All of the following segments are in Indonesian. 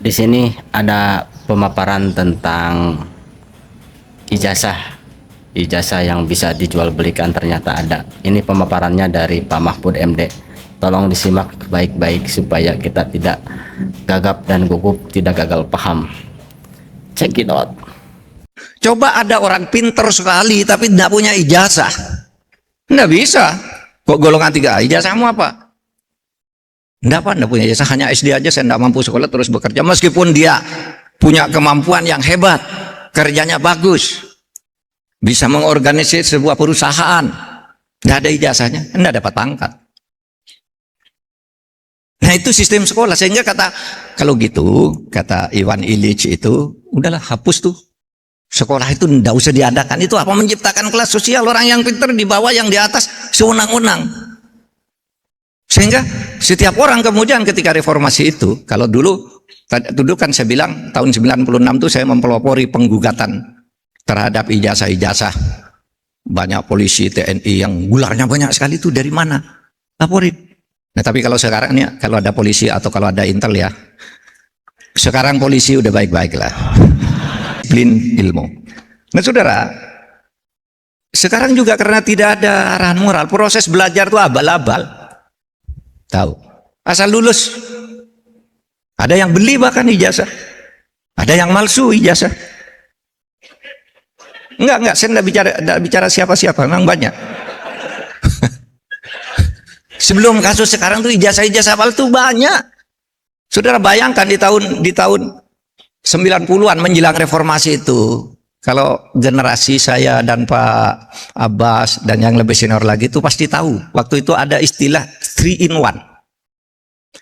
Di sini ada pemaparan tentang ijazah. Ijazah yang bisa dijual belikan ternyata ada. Ini pemaparannya dari Pak Mahfud MD. Tolong disimak baik-baik supaya kita tidak gagap dan gugup, tidak gagal paham. Check it out. Coba ada orang pinter sekali tapi tidak punya ijazah. Tidak bisa. Kok golongan 3? Ijazahmu apa? Tidak punya ijazah, hanya SD aja saya tidak mampu sekolah terus bekerja. Meskipun dia punya kemampuan yang hebat, kerjanya bagus, bisa mengorganisir sebuah perusahaan, tidak ada ijazahnya, tidak dapat pangkat. Nah itu sistem sekolah, sehingga kalau gitu, kata Iwan Illich itu, udahlah hapus tuh. Sekolah itu tidak usah diadakan. Itu apa? Menciptakan kelas sosial, orang yang pintar di bawah, yang di atas sewenang-wenang. Sehingga setiap orang kemudian ketika reformasi itu, kalau dulu kan saya bilang tahun 96 itu saya mempelopori penggugatan terhadap ijazah-ijazah. Banyak polisi TNI yang gularnya banyak sekali, itu dari mana? Laporin. Nah tapi kalau sekarang nih, kalau ada polisi atau kalau ada intel ya, sekarang polisi udah baik-baik lah. Disiplin ilmu. Nah saudara, sekarang juga karena tidak ada arahan moral, proses belajar itu abal-abal. Tahu, asal lulus. Ada yang beli bahkan ijazah, ada yang malsu ijazah. Enggak, saya tidak bicara siapa-siapa, memang banyak. Sebelum kasus sekarang tuh ijazah-ijazah palsu banyak. Saudara bayangkan di tahun 90-an menjelang reformasi itu, kalau generasi saya dan Pak Abbas dan yang lebih senior lagi itu pasti tahu. Waktu itu ada istilah 3 in 1.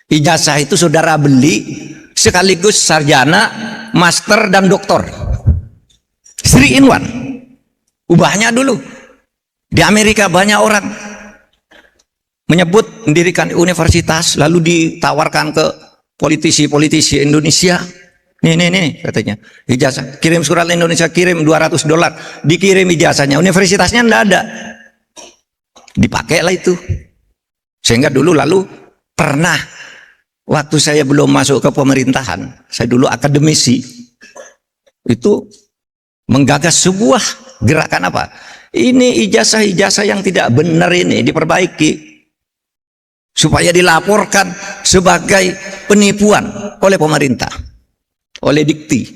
Ijazah itu saudara beli sekaligus sarjana, master dan doktor. 3 in 1. Ubahnya dulu. Di Amerika banyak orang menyebut mendirikan universitas lalu ditawarkan ke politisi-politisi Indonesia. Nih katanya ijazah, kirim surat Indonesia, kirim $200, dikirim ijazahnya, universitasnya enggak ada, dipakailah itu. Sehingga dulu lalu pernah waktu saya belum masuk ke pemerintahan, saya dulu akademisi, itu menggagas sebuah gerakan apa? Ini ijazah-ijazah yang tidak benar ini diperbaiki supaya dilaporkan sebagai penipuan oleh pemerintah. Oleh dikti.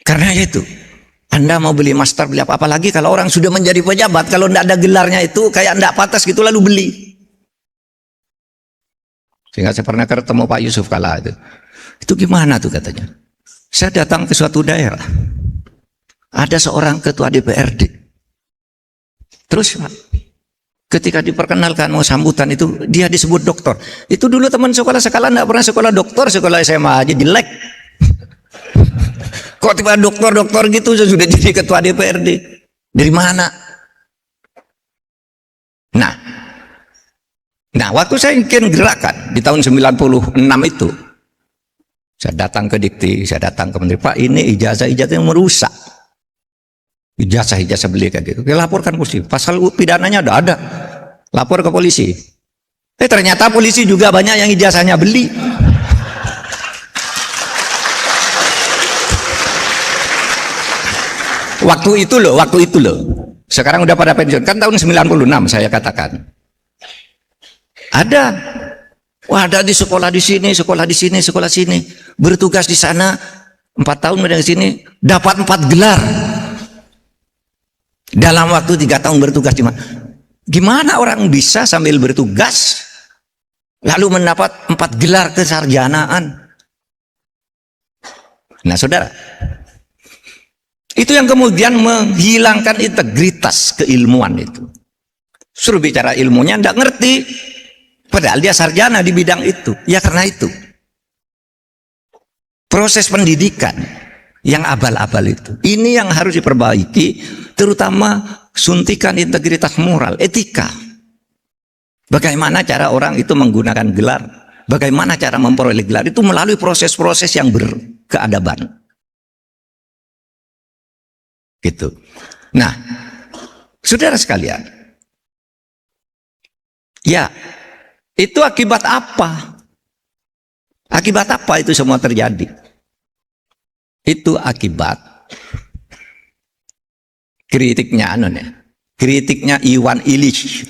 Karena itu, Anda mau beli master, beli apa? Apalagi kalau orang sudah menjadi pejabat, kalau tidak ada gelarnya itu kayak tidak pantas gitu lalu beli. Sehingga saya pernah ketemu Pak Yusuf Kala itu. Itu gimana tuh katanya? Saya datang ke suatu daerah, ada seorang ketua DPRD. Terus ketika diperkenalkan mau sambutan itu dia disebut doktor. Itu dulu teman sekolah tidak pernah sekolah doktor, sekolah SMA aja jelek. Kok tiba doktor gitu sudah jadi ketua DPRD? Dari mana? Nah waktu saya bikin gerakan di tahun 96 itu, saya datang ke Dikti, saya datang ke Menteri, Pak ini ijazah-ijazah yang merusak. Ijazah beli kayak gitu. Laporkan polisi. Pasal pidananya ada. Lapor ke polisi. Ternyata polisi juga banyak yang ijazahnya beli. Waktu itu loh. Sekarang udah pada pensiun. Kan tahun 96 saya katakan. Ada di sekolah di sini, sekolah di sini, sekolah sini. Bertugas di sana 4 tahun dari sini dapat 4 gelar. Dalam waktu 3 tahun bertugas di mana? Gimana orang bisa sambil bertugas lalu mendapat 4 gelar kesarjanaan? Nah saudara, itu yang kemudian menghilangkan integritas keilmuan itu. Suruh bicara ilmunya tidak ngerti, padahal dia sarjana di bidang itu. Ya karena itu proses pendidikan yang abal-abal itu, ini yang harus diperbaiki, terutama suntikan integritas moral, etika. Bagaimana cara orang itu menggunakan gelar, bagaimana cara memperoleh gelar itu melalui proses-proses yang berkeadaban. Gitu. Nah, saudara sekalian, ya Itu akibat apa? Akibat apa itu semua terjadi? Itu akibat kritiknya Iwan Illich.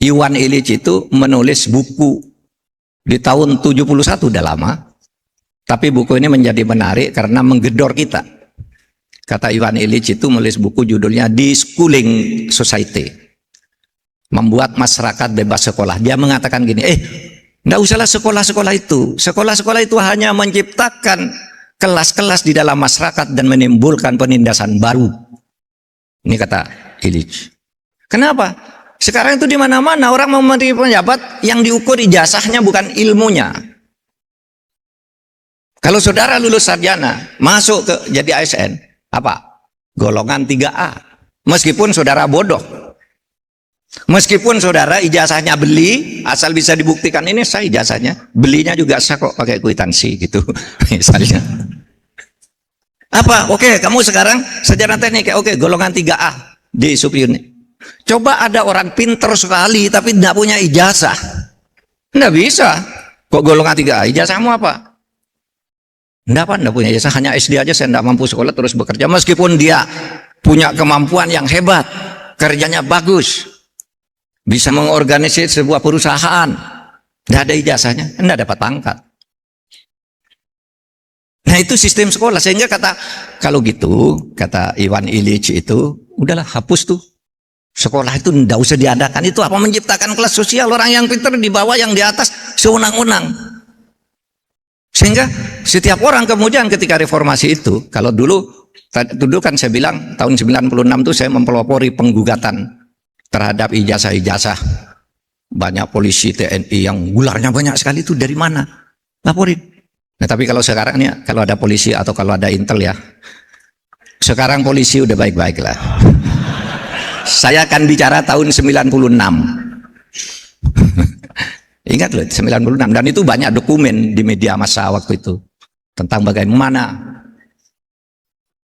Iwan Illich itu menulis buku di tahun 71, udah lama. Tapi buku ini menjadi menarik karena menggedor kita. Kata Iwan Illich itu menulis buku judulnya Deschooling Society. Membuat masyarakat bebas sekolah. Dia mengatakan gini, enggak usahlah sekolah-sekolah itu. Sekolah-sekolah itu hanya menciptakan kelas-kelas di dalam masyarakat dan menimbulkan penindasan baru. Ini kata Illich. Kenapa? Sekarang itu di mana-mana orang mau menerima pejabat yang diukur ijazahnya bukan ilmunya. Kalau saudara lulus sarjana, masuk ke jadi ASN, apa? Golongan 3A. Meskipun saudara bodoh. Meskipun saudara ijazahnya beli, asal bisa dibuktikan ini saya ijazahnya, belinya juga saya kok pakai kwitansi gitu, misalnya. Apa? Oke, kamu sekarang sarjana teknik, oke, golongan 3A di Supiuni. Coba ada orang pinter sekali tapi tidak punya ijazah. Tidak bisa. Kok golongan 3A? Ijazahmu apa? Tidak punya ijazah, hanya SD aja saya tidak mampu sekolah terus bekerja. Meskipun dia punya kemampuan yang hebat, kerjanya bagus, bisa mengorganisir sebuah perusahaan, tidak ada ijazahnya, tidak dapat pangkat. Nah itu sistem sekolah, sehingga kalau gitu, kata Iwan Illich itu, udahlah hapus tuh. Sekolah itu tidak usah diadakan. Itu apa? Menciptakan kelas sosial, orang yang pintar di bawah, yang di atas sewenang-wenang. Sehingga setiap orang kemudian ketika reformasi itu, kalau dulu kan saya bilang tahun 96 itu saya mempelopori penggugatan terhadap ijazah-ijazah. Banyak polisi TNI yang gularnya banyak sekali, itu dari mana? Laporin. Nah tapi kalau sekarang nih, kalau ada polisi atau kalau ada intel ya, sekarang polisi udah baik-baik lah. Saya akan bicara tahun 96. Ingat loh, 96. Dan itu banyak dokumen di media massa waktu itu tentang bagaimana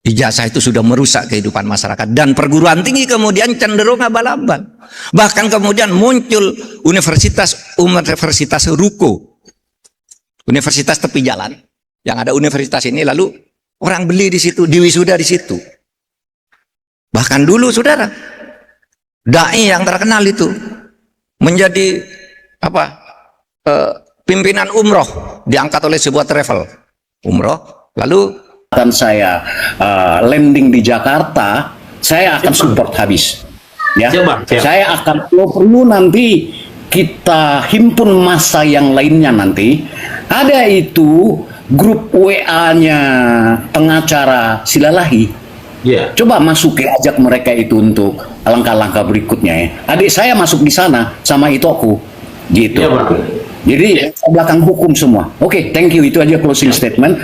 ijazah itu sudah merusak kehidupan masyarakat. Dan perguruan tinggi kemudian cenderung abal-abal. Bahkan kemudian muncul universitas ruko, universitas tepi jalan. Yang ada universitas ini, lalu orang beli di situ, diwisuda di situ. Bahkan dulu saudara, dai yang terkenal itu menjadi pimpinan umroh, diangkat oleh sebuah travel umroh, lalu saya landing di Jakarta, saya akan support habis. Ya, saya akan, kalau perlu nanti kita himpun massa yang lainnya nanti. Ada itu grup WA-nya pengacara Silalahi. Coba masuk ajak mereka itu untuk langkah-langkah berikutnya ya. Adik saya masuk di sana sama Itoku, gitu. Jadi belakang hukum semua. Oke, thank you, itu aja closing statement.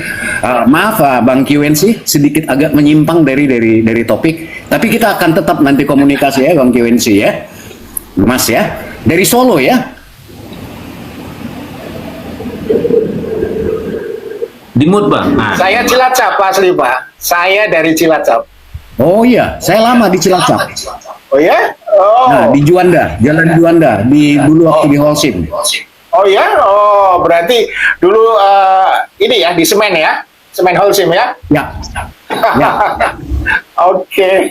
Maaf Bang QNC, sedikit agak menyimpang dari topik, tapi kita akan tetap nanti komunikasi ya Bang QNC ya, Mas ya, dari Solo ya. Di mood Bang. Nah. Saya Cilacap asli Pak. Saya dari Cilacap. Oh iya, saya lama di Cilacap. Oh ya? Oh. Nah, di Juanda, Jalan Juanda, dulu waktu di Holcim. Oh ya? Oh, berarti dulu ini ya di Semen ya? Semen Holcim ya? Ya. Ya. Oke.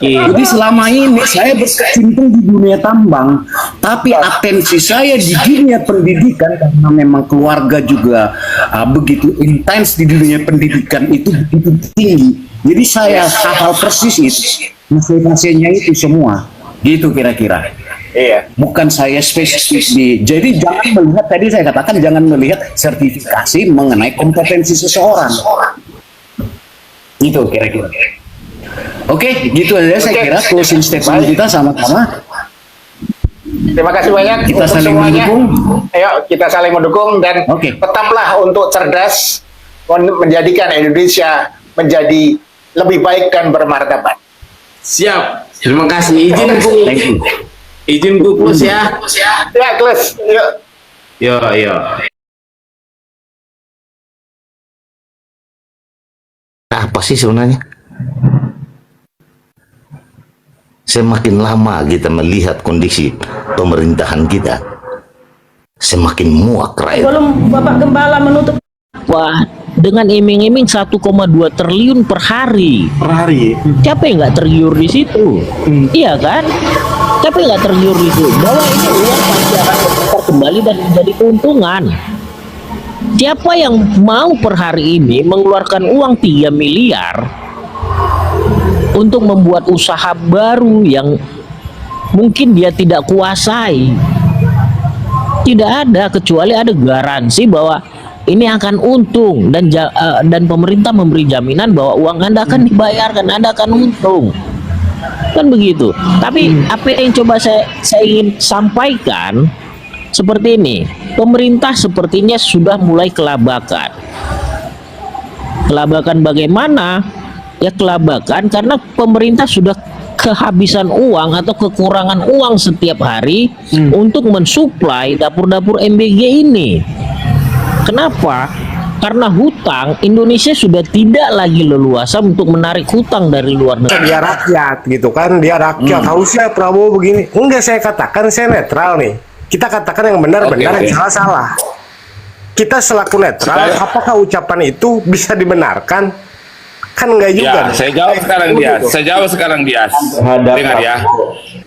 Jadi selama ini saya berkecimpung di dunia tambang, tapi atensi saya di dunia pendidikan karena memang keluarga juga begitu intens di dunia pendidikan itu begitu tinggi. Jadi saya hafal persis itu, masing-masingnya itu semua, gitu kira-kira. Iya. Bukan saya spesifik di. Jadi jangan melihat, tadi saya katakan jangan melihat sertifikasi mengenai kompetensi seseorang. Itu kira-kira. Oke, gitu aja saya kira closing statement kita sama-sama. Terima kasih banyak Kita untuk saling semuanya. mendukung. Ayo kita saling mendukung dan tetaplah untuk cerdas menjadikan Indonesia menjadi lebih baik dan bermartabat. Siap. Terima kasih. Izin Bu close ya. Ya, close. Yuk. Yo. Apa sih sebenarnya? semakin lama kita melihat kondisi pemerintahan kita, semakin muak rakyat. Belum Bapak Gembala menutup. Wah, dengan iming-iming 1,2 triliun per hari. Siapa yang nggak tergiur di situ? Iya kan? Siapa yang nggak tergiur di situ? Bahwa ini uang pasti akan berputar kembali dan menjadi keuntungan. Siapa yang mau per hari ini mengeluarkan uang 3 miliar untuk membuat usaha baru yang mungkin dia tidak kuasai? Tidak ada, kecuali ada garansi bahwa ini akan untung, dan pemerintah memberi jaminan bahwa uang Anda akan dibayarkan, Anda akan untung, kan begitu. Tapi apa yang coba saya ingin sampaikan seperti ini, pemerintah sepertinya sudah mulai kelabakan. Kelabakan bagaimana? Ya kelabakan karena pemerintah sudah kehabisan uang atau kekurangan uang setiap hari untuk mensuplai dapur-dapur MBG ini. Kenapa? Karena hutang, Indonesia sudah tidak lagi leluasa untuk menarik hutang dari luar negeri. Dia rakyat gitu kan, dia rakyat. Harusnya Prabowo begini. Enggak, saya katakan saya netral nih. Kita katakan yang benar-benar, yang salah-salah. Kita selaku netral, apakah ucapan itu bisa dibenarkan? Kan enggak juga. Saya jawab sekarang Dias. Dengar ya.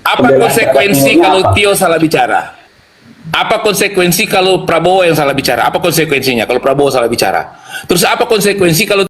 Apa konsekuensi kalau Tio salah bicara? Apa konsekuensi kalau Prabowo yang salah bicara? Apa konsekuensinya kalau Prabowo salah bicara? Terus apa konsekuensi kalau